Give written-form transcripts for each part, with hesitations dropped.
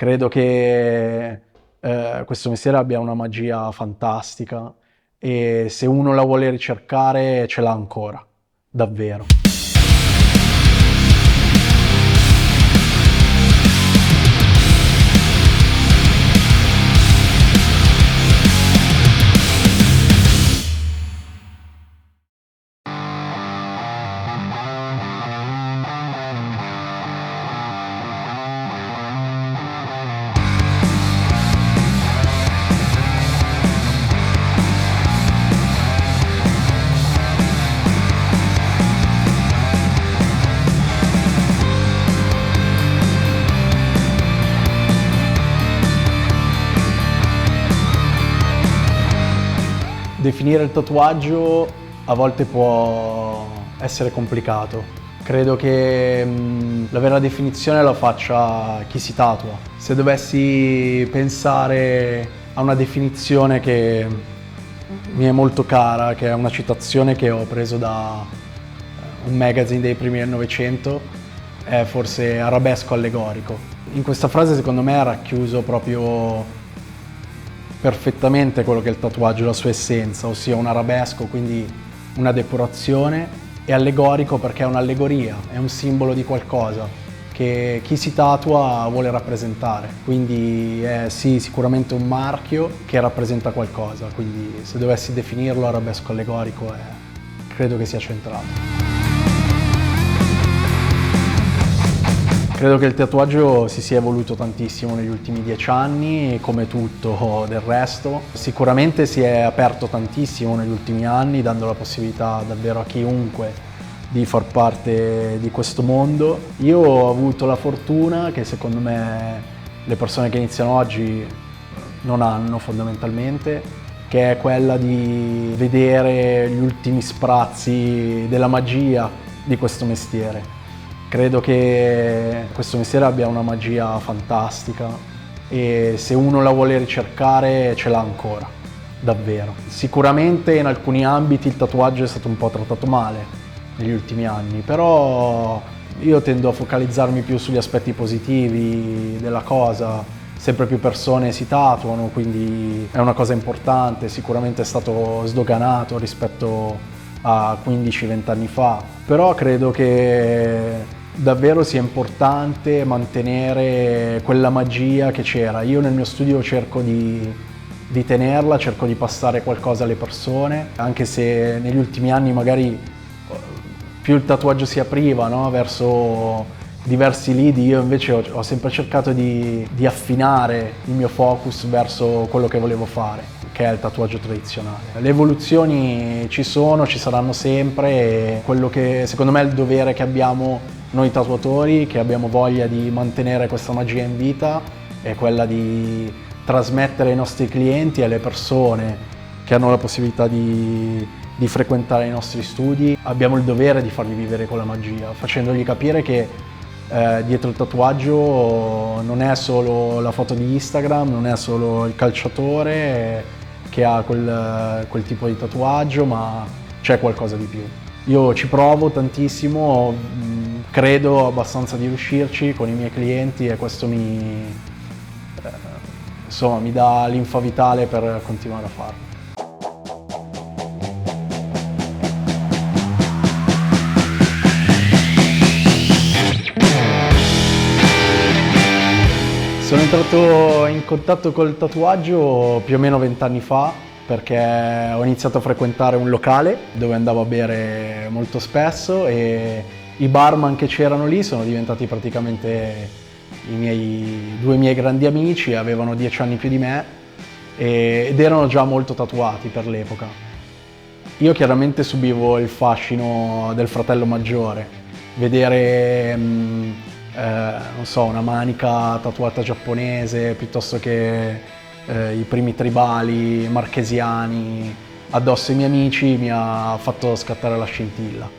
Credo che questo mestiere abbia una magia fantastica e se uno la vuole ricercare ce l'ha ancora, davvero. Definire il tatuaggio a volte può essere complicato. Credo che la vera definizione la faccia chi si tatua. Se dovessi pensare a una definizione che mi è molto cara, che è una citazione che ho preso da un magazine dei primi del Novecento, è forse arabesco allegorico. In questa frase secondo me è racchiuso proprio perfettamente quello che è il tatuaggio, la sua essenza, ossia un arabesco, quindi una decorazione, e allegorico perché è un'allegoria, è un simbolo di qualcosa che chi si tatua vuole rappresentare. Quindi è sì, sicuramente un marchio che rappresenta qualcosa, quindi se dovessi definirlo arabesco allegorico credo che sia centrato. Credo che il tatuaggio si sia evoluto tantissimo negli ultimi 10 anni, come tutto del resto. Sicuramente si è aperto tantissimo negli ultimi anni, dando la possibilità davvero a chiunque di far parte di questo mondo. Io ho avuto la fortuna, che secondo me le persone che iniziano oggi non hanno fondamentalmente, che è quella di vedere gli ultimi sprazzi della magia di questo mestiere. Credo che questo mestiere abbia una magia fantastica e se uno la vuole ricercare ce l'ha ancora, davvero. Sicuramente in alcuni ambiti il tatuaggio è stato un po' trattato male negli ultimi anni, però io tendo a focalizzarmi più sugli aspetti positivi della cosa. Sempre più persone si tatuano, quindi è una cosa importante, sicuramente è stato sdoganato rispetto a 15-20 anni fa, però credo che davvero sia importante mantenere quella magia che c'era. Io nel mio studio cerco di tenerla, cerco di passare qualcosa alle persone, anche se negli ultimi anni magari più il tatuaggio si apriva, no, verso diversi lidi, io invece ho sempre cercato di affinare il mio focus verso quello che volevo fare, che è il tatuaggio tradizionale. Le evoluzioni ci sono, ci saranno sempre e quello che secondo me è il dovere che abbiamo noi tatuatori, che abbiamo voglia di mantenere questa magia in vita, è quella di trasmettere ai nostri clienti e alle persone che hanno la possibilità di frequentare i nostri studi. Abbiamo il dovere di fargli vivere quella magia, facendogli capire che dietro il tatuaggio non è solo la foto di Instagram, non è solo il calciatore che ha quel tipo di tatuaggio, ma c'è qualcosa di più. Io ci provo tantissimo, credo abbastanza di riuscirci con i miei clienti e questo insomma, mi dà linfa vitale per continuare a farlo. Sono entrato in contatto col tatuaggio più o meno 20 anni fa perché ho iniziato a frequentare un locale dove andavo a bere molto spesso e i barman che c'erano lì sono diventati praticamente due miei grandi amici, avevano 10 anni più di me ed erano già molto tatuati per l'epoca. Io chiaramente subivo il fascino del fratello maggiore, vedere non so, una manica tatuata giapponese piuttosto che i primi tribali marchesiani addosso ai miei amici mi ha fatto scattare la scintilla.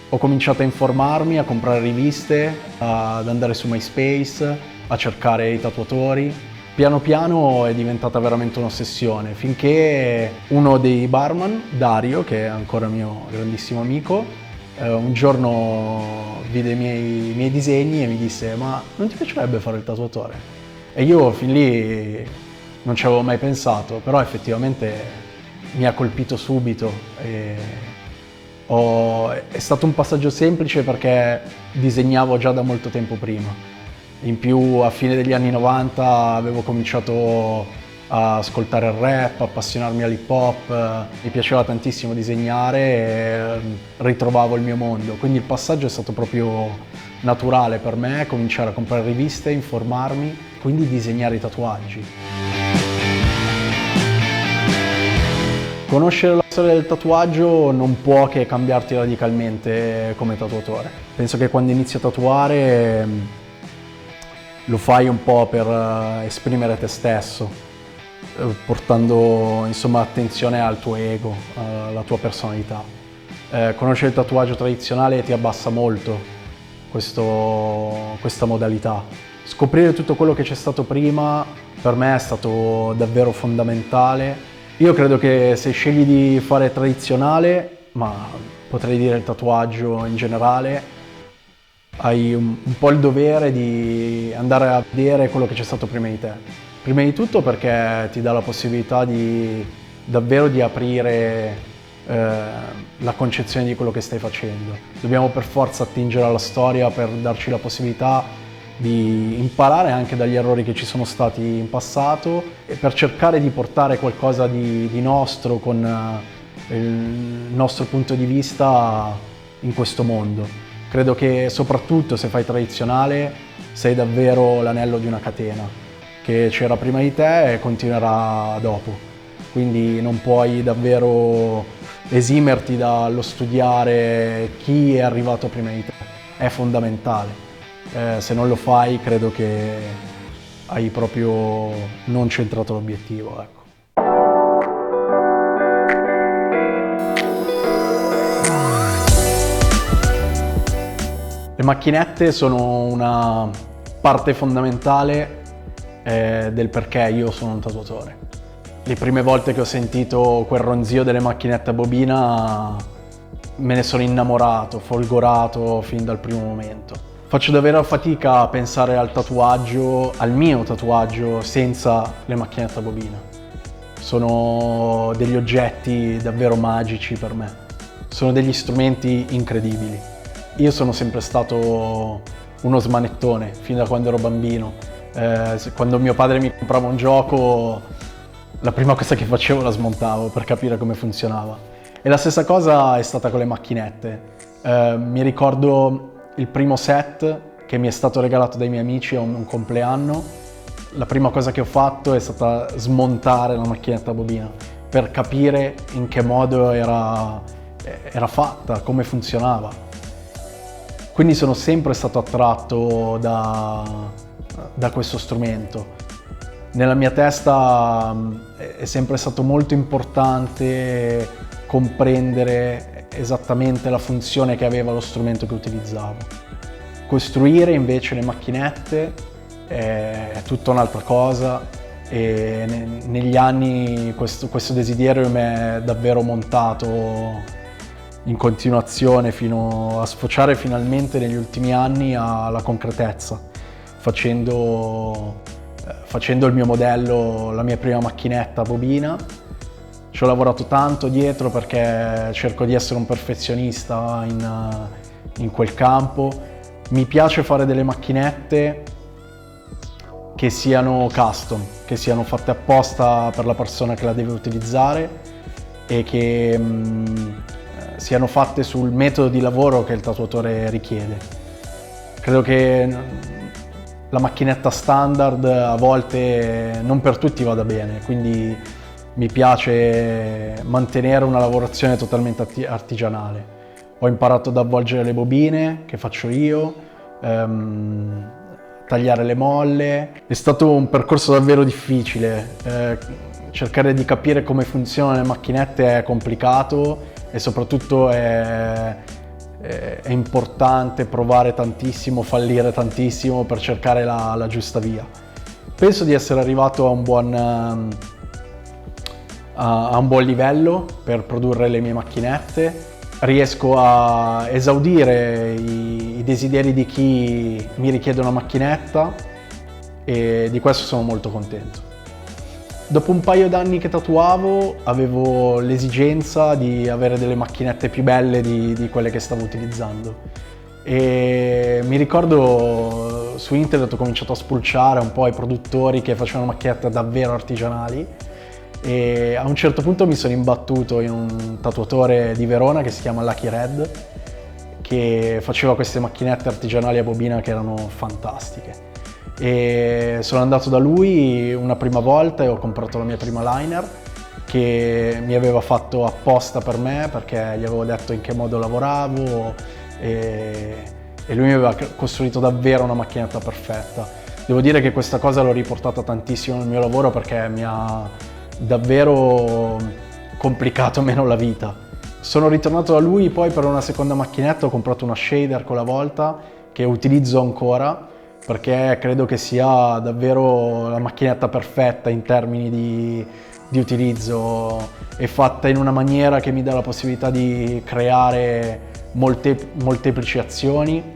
Ho cominciato a informarmi, a comprare riviste, ad andare su MySpace, a cercare i tatuatori. Piano piano è diventata veramente un'ossessione, finché uno dei barman, Dario, che è ancora mio grandissimo amico, Un giorno vide i miei disegni e mi disse: ma non ti piacerebbe fare il tatuatore? E io fin lì non ci avevo mai pensato, però effettivamente mi ha colpito subito. È stato un passaggio semplice perché disegnavo già da molto tempo prima. In più, a fine degli anni 90 avevo cominciato a ascoltare il rap, appassionarmi all'hip hop, mi piaceva tantissimo disegnare e ritrovavo il mio mondo. Quindi il passaggio è stato proprio naturale per me, cominciare a comprare riviste, informarmi, quindi disegnare i tatuaggi. Conoscere la storia del tatuaggio non può che cambiarti radicalmente come tatuatore. Penso che quando inizi a tatuare lo fai un po' per esprimere te stesso, portando insomma attenzione al tuo ego, alla tua personalità. Conoscere il tatuaggio tradizionale ti abbassa molto questa modalità. Scoprire tutto quello che c'è stato prima per me è stato davvero fondamentale. Io credo che se scegli di fare tradizionale, ma potrei dire il tatuaggio in generale, hai un po' il dovere di andare a vedere quello che c'è stato prima di te. Prima di tutto perché ti dà la possibilità davvero di aprire la concezione di quello che stai facendo. Dobbiamo per forza attingere alla storia per darci la possibilità di imparare anche dagli errori che ci sono stati in passato e per cercare di portare qualcosa di nostro con il nostro punto di vista in questo mondo. Credo che soprattutto se fai tradizionale sei davvero l'anello di una catena che c'era prima di te e continuerà dopo. Quindi non puoi davvero esimerti dallo studiare chi è arrivato prima di te. È fondamentale. Se non lo fai credo che hai proprio non centrato l'obiettivo, ecco. Le macchinette sono una parte fondamentale del perché io sono un tatuatore. Le prime volte che ho sentito quel ronzio delle macchinette a bobina me ne sono innamorato, folgorato fin dal primo momento. Faccio davvero fatica a pensare al tatuaggio, al mio tatuaggio, senza le macchinette a bobina. Sono degli oggetti davvero magici per me. Sono degli strumenti incredibili. Io sono sempre stato uno smanettone, fin da quando ero bambino. Quando mio padre mi comprava un gioco, la prima cosa che facevo la smontavo per capire come funzionava. E la stessa cosa è stata con le macchinette. Mi ricordo il primo set che mi è stato regalato dai miei amici a un compleanno. La prima cosa che ho fatto è stata smontare la macchinetta a bobina per capire in che modo era fatta, come funzionava. Quindi sono sempre stato attratto da questo strumento. Nella mia testa è sempre stato molto importante comprendere esattamente la funzione che aveva lo strumento che utilizzavo. Costruire invece le macchinette è tutta un'altra cosa e negli anni questo desiderio mi è davvero montato in continuazione fino a sfociare finalmente negli ultimi anni alla concretezza, facendo il mio modello, la mia prima macchinetta a bobina. Ci ho lavorato tanto dietro perché cerco di essere un perfezionista in quel campo. Mi piace fare delle macchinette che siano custom, che siano fatte apposta per la persona che la deve utilizzare e che siano fatte sul metodo di lavoro che il tatuatore richiede. Credo che la macchinetta standard a volte non per tutti vada bene, quindi mi piace mantenere una lavorazione totalmente artigianale. Ho imparato ad avvolgere le bobine, che faccio io, tagliare le molle. È stato un percorso davvero difficile. Cercare di capire come funzionano le macchinette è complicato e soprattutto è importante provare tantissimo, fallire tantissimo per cercare la giusta via. Penso di essere arrivato a un buon livello per produrre le mie macchinette. riesco a esaudire i desideri di chi mi richiede una macchinetta e di questo sono molto contento. Dopo un paio d'anni che tatuavo avevo l'esigenza di avere delle macchinette più belle di quelle che stavo utilizzando e mi ricordo su internet ho cominciato a spulciare un po' i produttori che facevano macchinette davvero artigianali e a un certo punto mi sono imbattuto in un tatuatore di Verona che si chiama Lucky Red, che faceva queste macchinette artigianali a bobina che erano fantastiche. E sono andato da lui una prima volta e ho comprato la mia prima liner che mi aveva fatto apposta per me perché gli avevo detto in che modo lavoravo e lui mi aveva costruito davvero una macchinetta perfetta. Devo dire che questa cosa l'ho riportata tantissimo nel mio lavoro perché mi ha davvero complicato meno la vita. Sono ritornato da lui poi per una seconda macchinetta, ho comprato una shader quella volta che utilizzo ancora perché credo che sia davvero la macchinetta perfetta in termini di utilizzo, è fatta in una maniera che mi dà la possibilità di creare molteplici azioni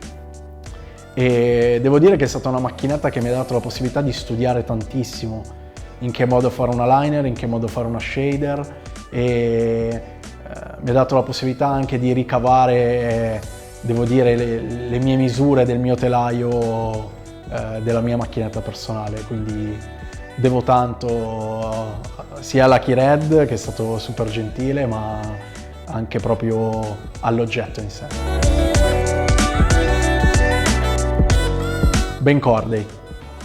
e devo dire che è stata una macchinetta che mi ha dato la possibilità di studiare tantissimo in che modo fare una liner, in che modo fare una shader e mi ha dato la possibilità anche di ricavare, devo dire, le mie misure del mio telaio della mia macchinetta personale, quindi devo tanto sia a Lucky Red che è stato super gentile ma anche proprio all'oggetto in sé. Ben Corday,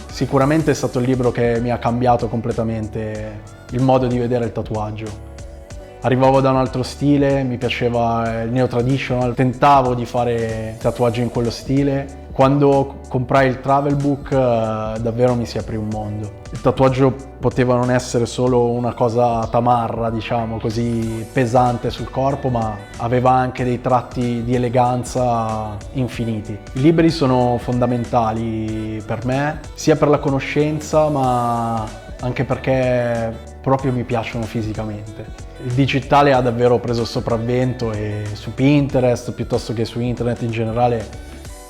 sicuramente è stato il libro che mi ha cambiato completamente il modo di vedere il tatuaggio. Arrivavo da un altro stile, mi piaceva il neo traditional, tentavo di fare tatuaggi in quello stile. Quando comprai il travel book davvero mi si aprì un mondo. Il tatuaggio poteva non essere solo una cosa tamarra, diciamo così, pesante sul corpo, ma aveva anche dei tratti di eleganza infiniti. I libri sono fondamentali per me, sia per la conoscenza, ma anche perché proprio mi piacciono fisicamente. Il digitale ha davvero preso il sopravvento e su Pinterest, piuttosto che su internet in generale,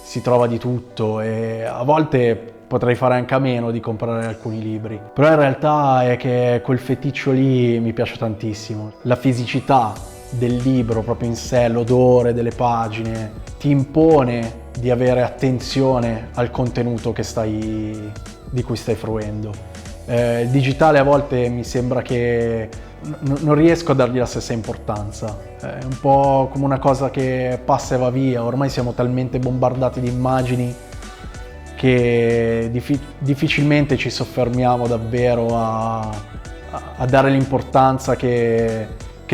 si trova di tutto e a volte potrei fare anche a meno di comprare alcuni libri. Però in realtà è che quel feticcio lì mi piace tantissimo. La fisicità del libro proprio in sé, l'odore delle pagine, ti impone di avere attenzione al contenuto di cui stai fruendo. Il digitale a volte mi sembra che non riesco a dargli la stessa importanza, è un po' come una cosa che passa e va via, ormai siamo talmente bombardati di immagini che difficilmente ci soffermiamo davvero a dare l'importanza che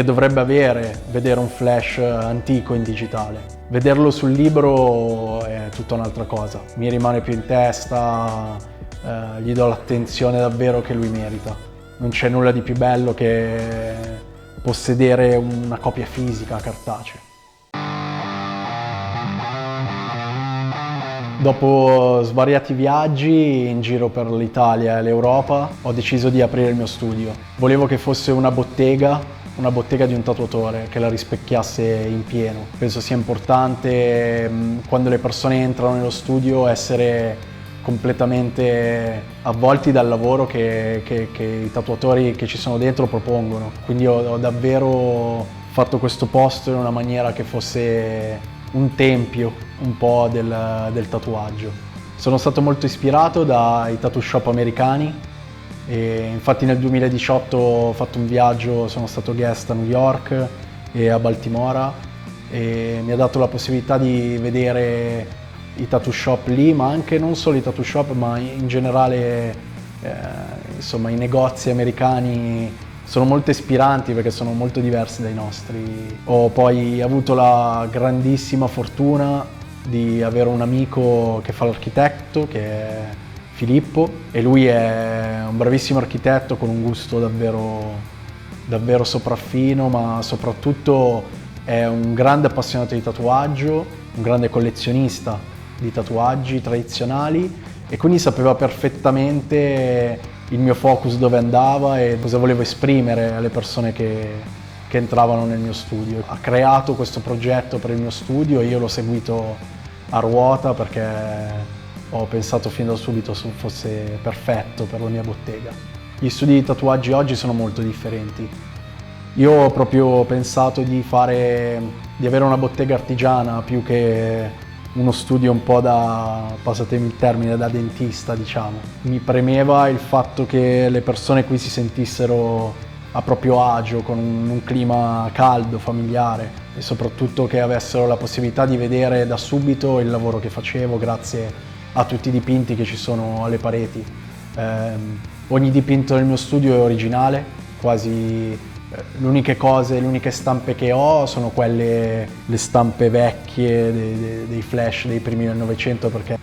dovrebbe avere vedere un flash antico in digitale. Vederlo sul libro è tutta un'altra cosa, mi rimane più in testa, gli do l'attenzione davvero che lui merita. Non c'è nulla di più bello che possedere una copia fisica cartacea. Dopo svariati viaggi in giro per l'Italia e l'Europa, ho deciso di aprire il mio studio. Volevo che fosse una bottega di un tatuatore che la rispecchiasse in pieno. Penso sia importante quando le persone entrano nello studio essere completamente avvolti dal lavoro che i tatuatori che ci sono dentro propongono. Quindi ho davvero fatto questo posto in una maniera che fosse un tempio un po' del tatuaggio. Sono stato molto ispirato dai tattoo shop americani e infatti nel 2018 ho fatto un viaggio, sono stato guest a New York e a Baltimora e mi ha dato la possibilità di vedere i tattoo shop lì, ma anche non solo i tattoo shop, ma in generale insomma i negozi americani sono molto ispiranti perché sono molto diversi dai nostri. Ho poi avuto la grandissima fortuna di avere un amico che fa l'architetto, che è Filippo, e lui è un bravissimo architetto con un gusto davvero sopraffino, ma soprattutto è un grande appassionato di tatuaggio, un grande collezionista di tatuaggi tradizionali e quindi sapeva perfettamente il mio focus dove andava e cosa volevo esprimere alle persone che che entravano nel mio studio. Ha creato questo progetto per il mio studio e io l'ho seguito a ruota perché ho pensato fin da subito se fosse perfetto per la mia bottega. Gli studi di tatuaggi oggi sono molto differenti. Io ho proprio pensato di avere una bottega artigiana più che uno studio un po' passatemi il termine, da dentista, diciamo. Mi premeva il fatto che le persone qui si sentissero a proprio agio, con un clima caldo, familiare, e soprattutto che avessero la possibilità di vedere da subito il lavoro che facevo grazie a tutti i dipinti che ci sono alle pareti. Ogni dipinto del mio studio è originale, quasi le uniche stampe che ho sono le stampe vecchie dei flash dei primi del Novecento, perché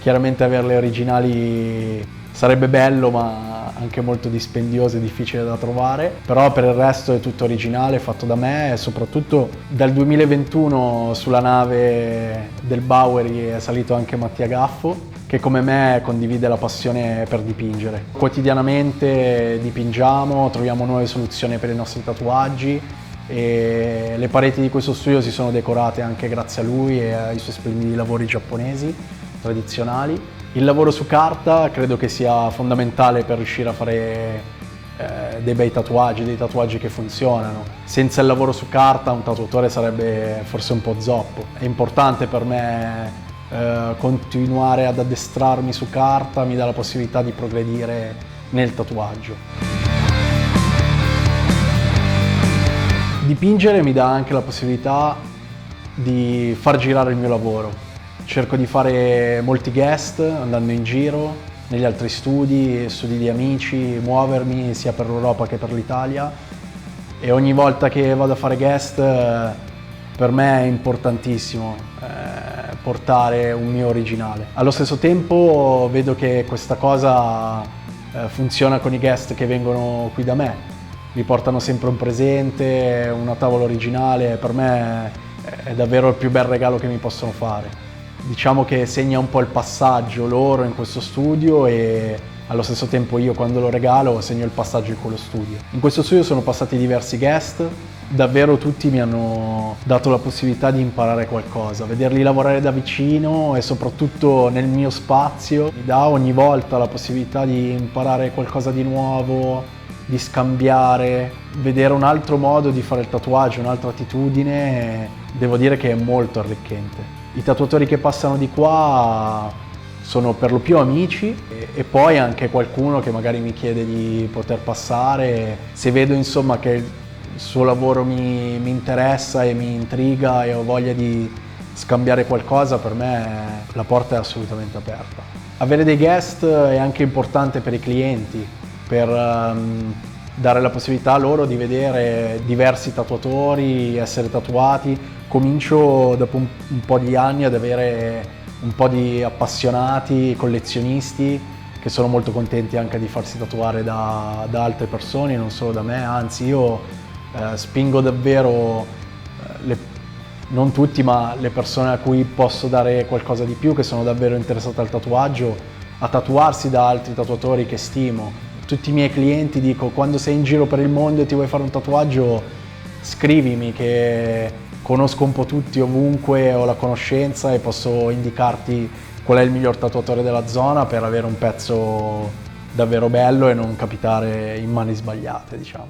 chiaramente averle originali sarebbe bello, ma anche molto dispendioso e difficile da trovare, però per il resto è tutto originale, fatto da me, e soprattutto dal 2021 sulla nave del Bowery è salito anche Mattia Gaffo, che come me condivide la passione per dipingere. Quotidianamente dipingiamo, troviamo nuove soluzioni per i nostri tatuaggi e le pareti di questo studio si sono decorate anche grazie a lui e ai suoi splendidi lavori giapponesi tradizionali. Il lavoro su carta credo che sia fondamentale per riuscire a fare dei bei tatuaggi, dei tatuaggi che funzionano. Senza il lavoro su carta un tatuatore sarebbe forse un po' zoppo. È importante per me continuare ad addestrarmi su carta, mi dà la possibilità di progredire nel tatuaggio. Dipingere mi dà anche la possibilità di far girare il mio lavoro. Cerco di fare molti guest andando in giro, negli altri studi di amici, muovermi sia per l'Europa che per l'Italia, e ogni volta che vado a fare guest per me è importantissimo portare un mio originale. Allo stesso tempo vedo che questa cosa funziona con i guest che vengono qui da me. Mi portano sempre un presente, una tavola originale, per me è davvero il più bel regalo che mi possono fare. Diciamo che segna un po' il passaggio loro in questo studio e allo stesso tempo io quando lo regalo segno il passaggio in quello studio. In questo studio sono passati diversi guest, davvero tutti mi hanno dato la possibilità di imparare qualcosa. Vederli lavorare da vicino e soprattutto nel mio spazio mi dà ogni volta la possibilità di imparare qualcosa di nuovo, di scambiare, vedere un altro modo di fare il tatuaggio, un'altra attitudine, devo dire che è molto arricchente. I tatuatori che passano di qua sono per lo più amici e poi anche qualcuno che magari mi chiede di poter passare. Se vedo insomma che il suo lavoro mi interessa e mi intriga e ho voglia di scambiare qualcosa, per me la porta è assolutamente aperta. Avere dei guest è anche importante per i clienti, per dare la possibilità a loro di vedere diversi tatuatori, essere tatuati. Comincio dopo un po' di anni ad avere un po' di appassionati, collezionisti che sono molto contenti anche di farsi tatuare da altre persone, non solo da me, anzi io spingo davvero, non tutti, ma le persone a cui posso dare qualcosa di più, che sono davvero interessate al tatuaggio, a tatuarsi da altri tatuatori che stimo. Tutti i miei clienti dico: quando sei in giro per il mondo e ti vuoi fare un tatuaggio, scrivimi che conosco un po' tutti ovunque, ho la conoscenza e posso indicarti qual è il miglior tatuatore della zona per avere un pezzo davvero bello e non capitare in mani sbagliate, diciamo.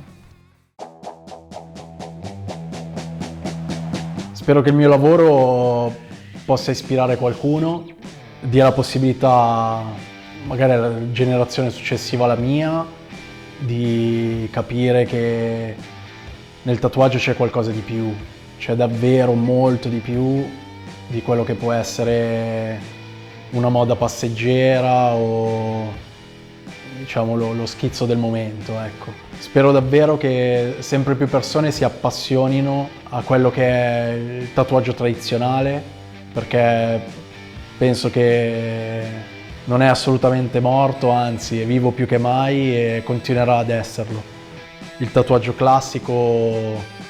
Spero che il mio lavoro possa ispirare qualcuno, dia la possibilità magari alla generazione successiva alla mia di capire che nel tatuaggio c'è qualcosa di più. C'è davvero molto di più di quello che può essere una moda passeggera o diciamo lo schizzo del momento, ecco. Spero davvero che sempre più persone si appassionino a quello che è il tatuaggio tradizionale, perché penso che non è assolutamente morto, anzi è vivo più che mai e continuerà ad esserlo. Il tatuaggio classico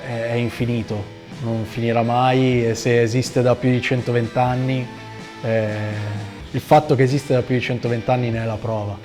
è infinito, non finirà mai, e se esiste da più di 120 anni, il fatto che esiste da più di 120 anni ne è la prova.